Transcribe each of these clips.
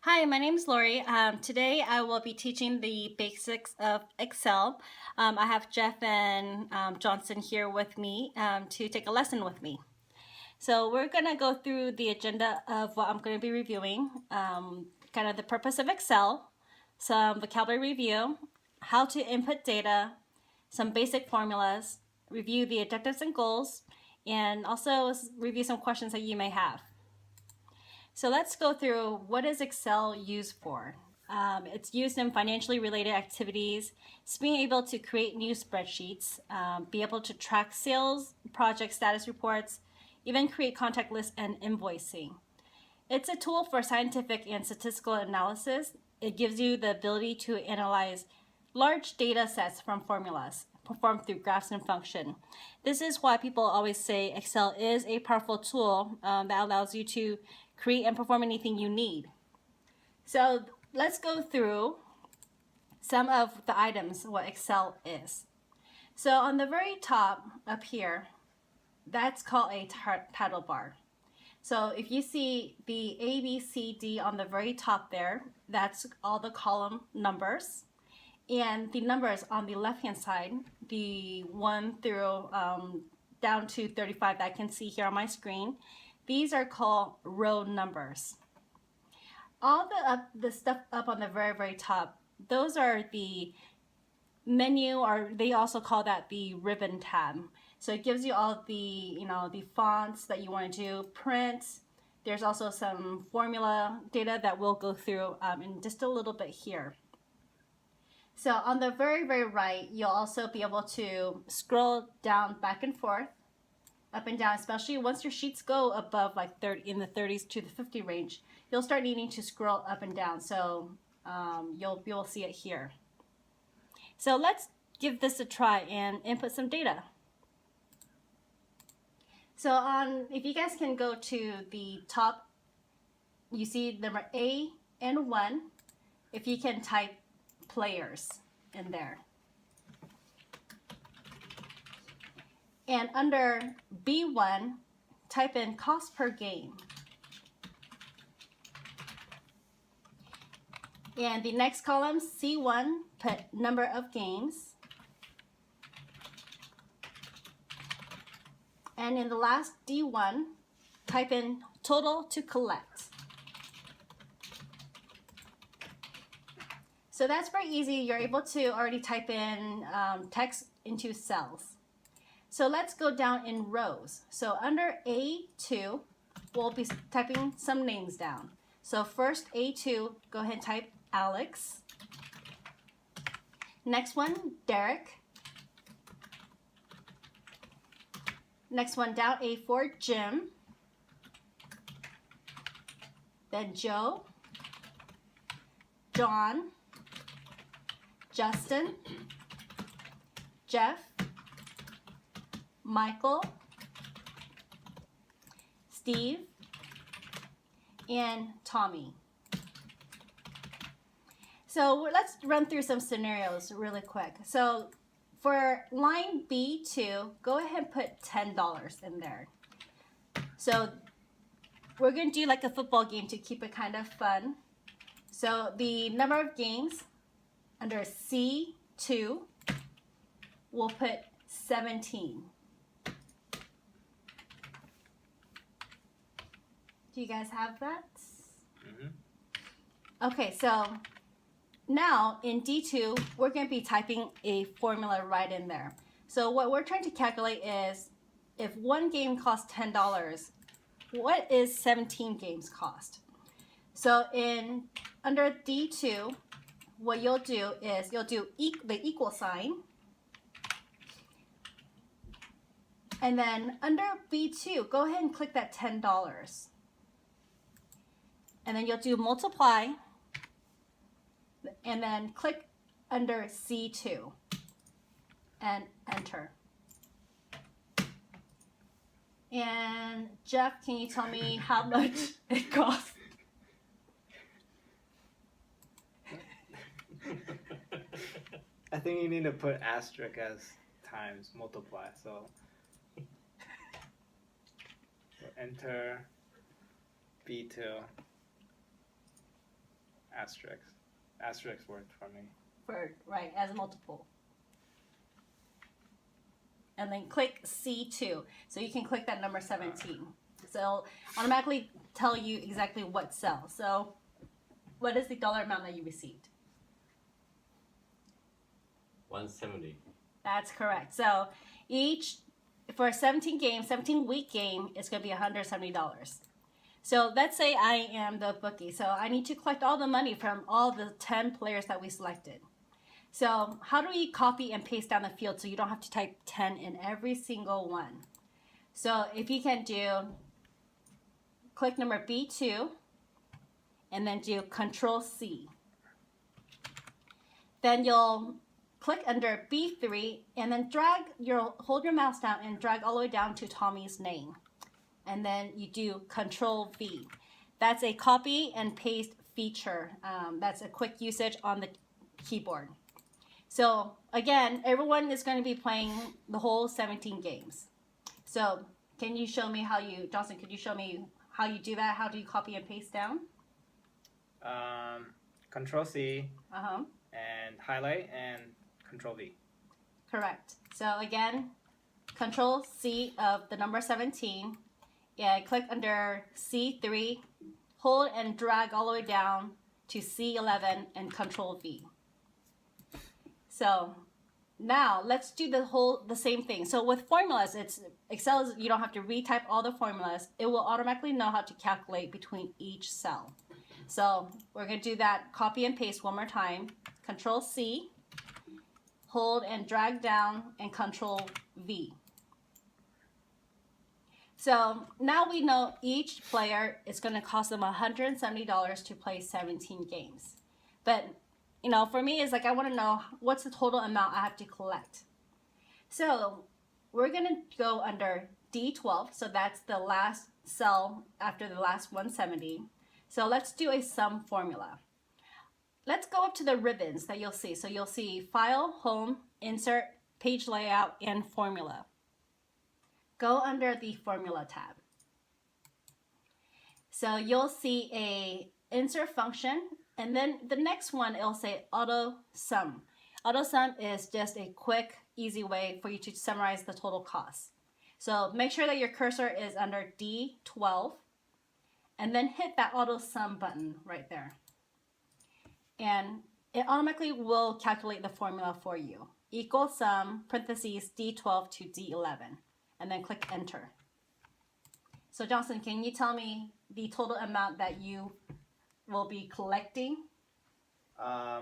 Hi, my name is Lori. Today I will be teaching the basics of Excel. I have Jeff and Johnson here with me to take a lesson with me. So we're going to go through the agenda of what I'm going to be reviewing, kind of the purpose of Excel, some vocabulary review, how to input data, some basic formulas, review the objectives and goals, and also review some questions that you may have. So let's go through what is Excel used for. It's used in financially related activities. It's being able to create new spreadsheets, be able to track sales, project status reports, even create contact lists and invoicing. It's a tool for scientific and statistical analysis. It gives you the ability to analyze large data sets from formulas performed through graphs and function. This is why people always say Excel is a powerful tool that allows you to create and perform anything you need. So let's go through some of the items what Excel is. So on the very top up here, that's called a title bar. So if you see the A, B, C, D on the very top there, that's all the column numbers. And the numbers on the left-hand side, the 1 through down to 35 that I can see here on my screen, these are called row numbers. All the stuff up on the very, very top, those are the menu, or they also call that the ribbon tab. So it gives you all the, the fonts that you want to do, print. There's also some formula data that we'll go through in just a little bit here. So on the very, very right, you'll also be able to scroll down back and forth, up and down, especially once your sheets go above like in the 30s to the 50 range, you'll start needing to scroll up and down. So you'll be able to see it here. So let's give this a try and input some data. So if you guys can go to the top, you see number A and 1. If you can type players in there. And under B1, type in cost per game. And the next column, C1, put number of games. And in the last D1, type in total to collect. So that's very easy. You're able to already type in text into cells. So let's go down in rows. So under A2, we'll be typing some names down. So first A2, go ahead and type Alex. Next one, Derek. Next one down, A4, Jim. Then Joe, John, Justin, Jeff, Michael, Steve, and Tommy. So let's run through some scenarios really quick. So for line B2, go ahead and put $10 in there. So we're going to do like a football game to keep it kind of fun. So the number of games under C2, we'll put 17. Do you guys have that? Okay, so now in D2, we're going to be typing a formula right in there. So what we're trying to calculate is if one game costs $10, what is 17 games cost? So under D2, what you'll do is you'll do the equal sign. And then under B2, go ahead and click that $10. And then you'll do multiply. And then click under C2 and enter. And Jeff, can you tell me how much it costs? I think you need to put asterisk as times multiply. So enter B2. asterisk. Asterisk worked for me. Right, as a multiple. And then click C2. So you can click that number 17. So it'll automatically tell you exactly what cell. So what is the dollar amount that you received? 170. That's correct. So for a 17-week game, it's going to be $170. So let's say I am the bookie. So I need to collect all the money from all the 10 players that we selected. So how do we copy and paste down the field so you don't have to type 10 in every single one? So if you can click number B2 and then do Control C. Then you'll click under B3 and then hold your mouse down and drag all the way down to Tommy's name. And then you do Control V. That's a copy and paste feature. That's a quick usage on the keyboard. So again, everyone is going to be playing the whole 17 games. So can you show me Johnson, could you show me how you do that? How do you copy and paste down? Control C Uh-huh. and highlight and Control V. Correct. So again, Control C of the number 17. Yeah, click under C3, hold and drag all the way down to C11 and Control V. So now let's do the same thing. So with formulas, Excel, you don't have to retype all the formulas. It will automatically know how to calculate between each cell. So we're going to do that copy and paste one more time. Control C, hold and drag down and Control V. So now we know each player is going to cost them $170 to play 17 games. But for me, it's like I want to know what's the total amount I have to collect. So we're going to go under D12. So that's the last cell after the last 170. So let's do a sum formula. Let's go up to the ribbons that you'll see. So you'll see File, Home, Insert, Page Layout, and Formula. Go under the Formula tab. So you'll see a Insert function. And then the next one, it'll say Auto Sum. Auto Sum is just a quick, easy way for you to summarize the total cost. So make sure that your cursor is under D12 and then hit that Auto Sum button right there. And it automatically will calculate the formula for you. Equal sum, parentheses, D12 to D11. And then click Enter. So Johnson, can you tell me the total amount that you will be collecting? I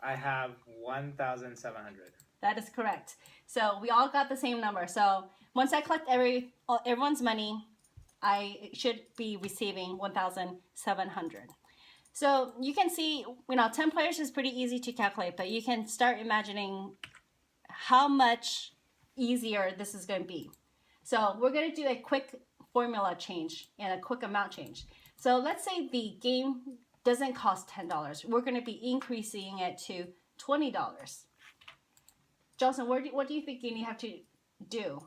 have 1,700. That is correct. So we all got the same number. So once I collect everyone's money, I should be receiving 1,700. So you can see, 10 players is pretty easy to calculate, but you can start imagining how much easier this is going to be. So we're going to do a quick formula change and a quick amount change. So let's say the game doesn't cost $10. We're going to be increasing it to $20. Johnson, what do you think you have to do?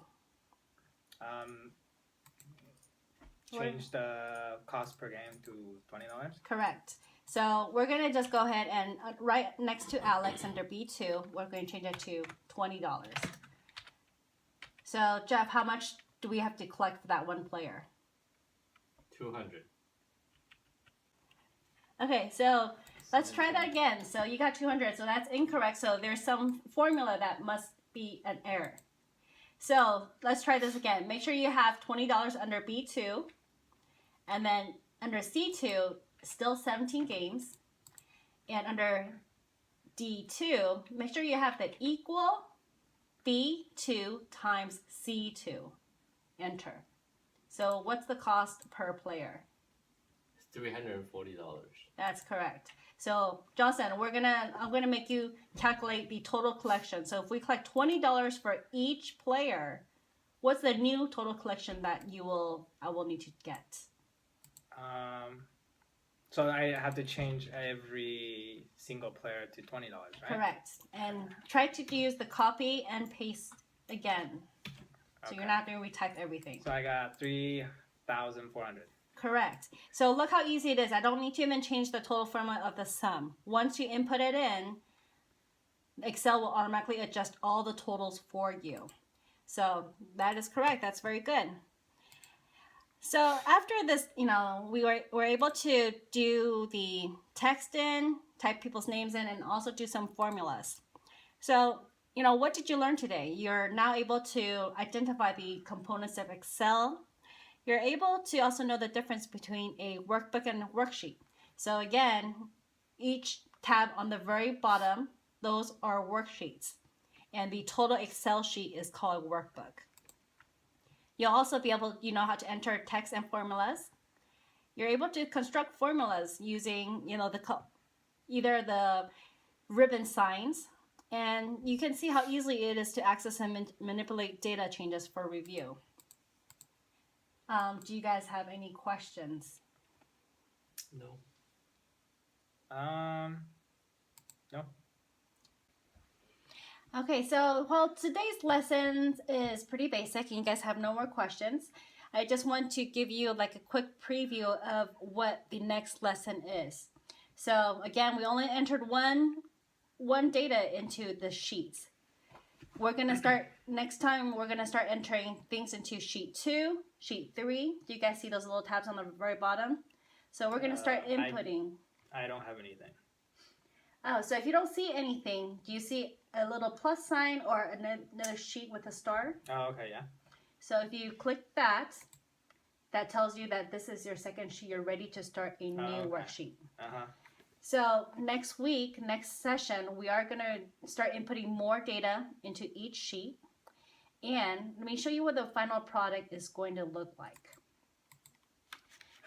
Change the cost per game to $20. Correct. So we're going to just go ahead and right next to Alex under B2, we're going to change it to $20. So Jeff, how much do we have to collect for that one player? 200. Okay, so let's try that again. So you got 200, so that's incorrect. So there's some formula that must be an error. So let's try this again. Make sure you have $20 under B2, and then under C2, still 17 games. And under D2, make sure you have the equal B2 times C2. Enter. So what's the cost per player? $340. That's correct. So Johnson, I'm gonna make you calculate the total collection. So if we collect $20 for each player, what's the new total collection that I will need to get? So I have to change every single player to $20, right? Correct. And try to use the copy and paste again. So Okay. you're not going to retype everything. So I got 3,400. Correct. So look how easy it is. I don't need to even change the total formula of the sum. Once you input it in, Excel will automatically adjust all the totals for you. So that is correct. That's very good. So after this, we were able to do the text in, type people's names in, and also do some formulas. So, what did you learn today? You're now able to identify the components of Excel. You're able to also know the difference between a workbook and a worksheet. So again, each tab on the very bottom, those are worksheets. And the total Excel sheet is called a workbook. You'll also be able, how to enter text and formulas. You're able to construct formulas using, either the ribbon signs, and you can see how easily it is to access and manipulate data changes for review. Do you guys have any questions? No. No. Okay, so today's lesson is pretty basic and you guys have no more questions. I just want to give you like a quick preview of what the next lesson is. So again, we only entered one data into the sheets. We're gonna start, next time we're gonna start entering things into sheet 2, sheet 3. Do you guys see those little tabs on the very bottom? So we're gonna start inputting. I don't have anything. Oh, so if you don't see anything, do you see a little plus sign or another sheet with a star? Oh, okay, yeah. So if you click that, that tells you that this is your second sheet. You're ready to start a new worksheet. Uh-huh. So next week, next session, we are going to start inputting more data into each sheet. And let me show you what the final product is going to look like.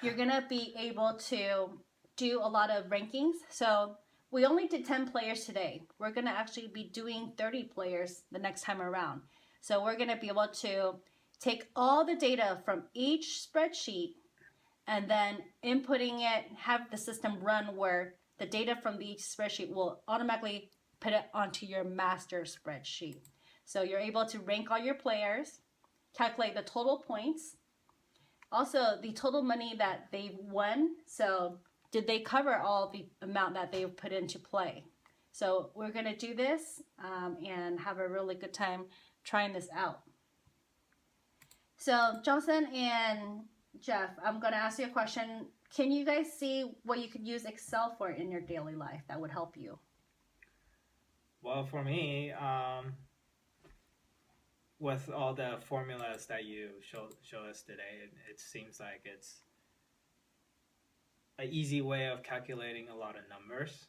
You're going to be able to do a lot of rankings. So we only did 10 players today. We're going to actually be doing 30 players the next time around. So we're going to be able to take all the data from each spreadsheet and then inputting it, have the system run where the data from each spreadsheet will automatically put it onto your master spreadsheet. So you're able to rank all your players, calculate the total points, also the total money that they've won. So did they cover all the amount that they've put into play? So we're going to do this and have a really good time trying this out. So Johnson and Jeff, I'm going to ask you a question. Can you guys see what you could use Excel for in your daily life that would help you? Well, for me, with all the formulas that you show us today, it seems like it's an easy way of calculating a lot of numbers,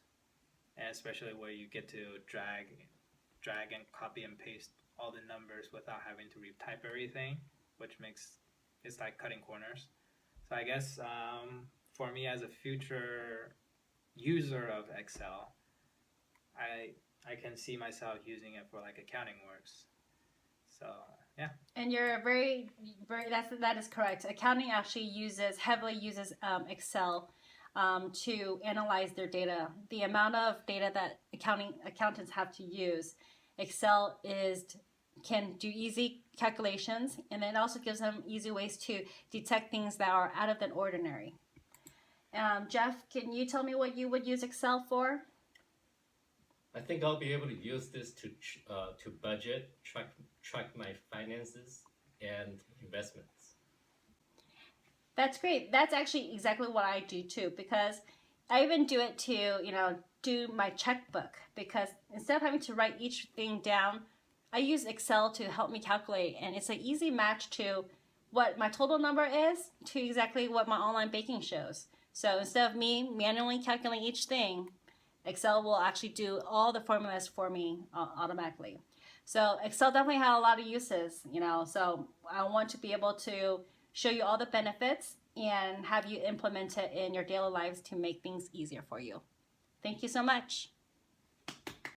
and especially where you get to drag and copy and paste all the numbers without having to retype everything, which makes it's like cutting corners. So I guess for me as a future user of Excel, I can see myself using it for like accounting works. So yeah. And you're very that is correct. Accounting actually heavily uses Excel to analyze their data. The amount of data that accountants have to use, Excel can do easy calculations, and it also gives them easy ways to detect things that are out of the ordinary. Jeff, can you tell me what you would use Excel for? I think I'll be able to use this to budget, track my finances and investments. That's great. That's actually exactly what I do too, because I even do it to, do my checkbook, because instead of having to write each thing down, I use Excel to help me calculate, and it's an easy match to what my total number is to exactly what my online banking shows. So instead of me manually calculating each thing, Excel will actually do all the formulas for me automatically. So Excel definitely has a lot of uses, so I want to be able to show you all the benefits and have you implement it in your daily lives to make things easier for you. Thank you so much.